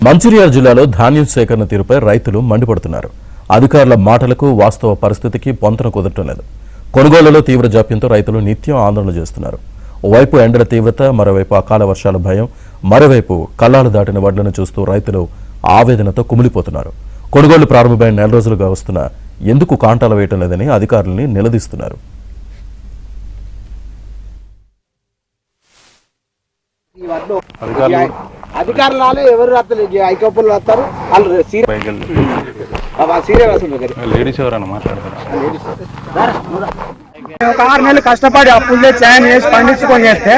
మంచిర్యాల జిల్లాలో ధాన్యం సేకరణ తీరుపై రైతులు మండిపడుతున్నారు. అధికారుల మాటలకు వాస్తవ పరిస్థితికి పొంతన కుదరటం లేదు. కొనుగోళ్లలో తీవ్ర జాప్యంతో రైతులు నిత్యం ఆందోళన చేస్తున్నారు. ఓవైపు ఎండల తీవ్రత, మరోవైపు అకాల వర్షాల భయం, మరోవైపు కల్లాలు దాటిన వడ్లను చూస్తూ రైతులు ఆవేదనతో కుమిలిపోతున్నారు. కొనుగోళ్లు ప్రారంభమైన నెల రోజులుగా వస్తున్నా ఎందుకు కాంటాలు వేయటం లేదని అధికారుల్ని నిలదీస్తున్నారు. అధికారులు ఎవరు రాలేదు, ఐకోపలు వస్తారు. ఒక 6 నెలలు కష్టపడి అప్పులు ఛాన్ చేసి పండించుకొని చేస్తే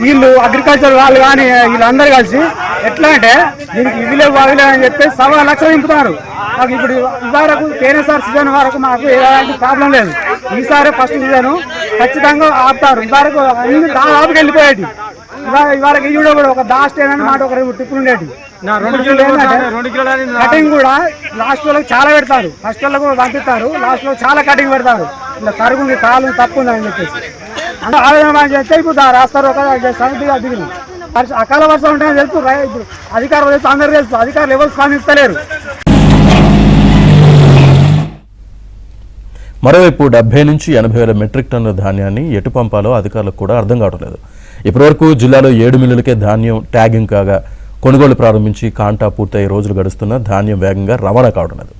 వీళ్ళు అగ్రికల్చర్ వాళ్ళు కానీ వీళ్ళందరూ కలిసి ఎట్లా అంటే దీనికి ఇవిలే వావిలే అని చెప్పి 1.25 లక్షలు నింపుతున్నారు. మాకు ఇప్పుడు ఇవరకు పోయినసారి సీజన్ వరకు మాకు ఎలాంటి ప్రాబ్లం లేదు. ఈసారి ఫస్ట్ సీజన్ ఖచ్చితంగా ఆపుతారు. ఇవరకు అన్ని దాదాపుకి వెళ్ళిపోయేది. ఇవాళకి ఇవి కూడా ఒక దాస్ట్ ఏదైనా మాట ఒక టిప్పులు ఉండేది. 2 కిలోలు కటింగ్ కూడా లాస్ట్ వాళ్ళకి చాలా పెడతారు. ఫస్ట్ వాళ్ళకు పంపిస్తారు, లాస్ట్ లో చాలా కటింగ్ పెడతారు. ఇలా తరుగుంది కాలు తప్పు ఉంది అని చెప్పేసి అంటే ఆవేదన చేస్తే ఇప్పుడు రాస్తారు. ఒక సమితిగా దిగింది. అకాల వర్షం ఉంటుందని తెలుసు, ఇప్పుడు అధికారులు తెలుసు, అందరూ తెలుసు. అధికారులు ఎవరు స్పందిస్తలేరు. మరోవైపు 70 నుంచి 80 వేల మెట్రిక్ టన్నుల ధాన్యాన్ని ఎటు పంపాలో అధికారులకు కూడా అర్థం కావడం లేదు. ఇప్పటివరకు జిల్లాలో 7 మిల్లులకే ధాన్యం ట్యాగింగ్ కాగా కొనుగోలు ప్రారంభించి కాంటా పూర్తయ్యే రోజులు గడుస్తున్నా ధాన్యం వేగంగా రవాణా కావడం లేదు.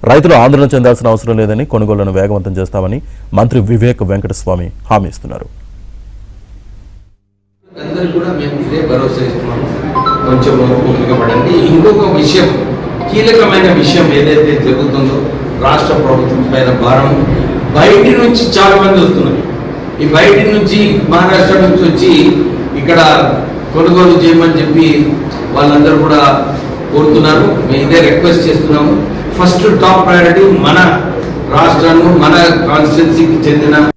రైతులు ఆందోళన చెందాల్సిన అవసరం లేదని, కొనుగోళ్లను వేగవంతం చేస్తామని మంత్రి వివేక్ వెంకటస్వామి హామీ ఇస్తున్నారు. ఇంకొక విషయం, కీలకమైన విషయం ఏదైతే జరుగుతుందో రాష్ట్ర ప్రభుత్వం పైన భారం బయటి నుంచి చాలా మంది వస్తున్నారు. ఈ బయటి నుంచి మహారాష్ట్ర నుంచి వచ్చి ఇక్కడ కొనుగోలు చేయమని చెప్పి వాళ్ళందరూ కూడా కోరుతున్నారు. మేము ఇదే రిక్వెస్ట్ చేస్తున్నాము. ఫస్ట్ టాప్ ప్రయారిటీ మన రాష్ట్రాన్ని, మన కాన్స్టిట్యున్సీకి చెందిన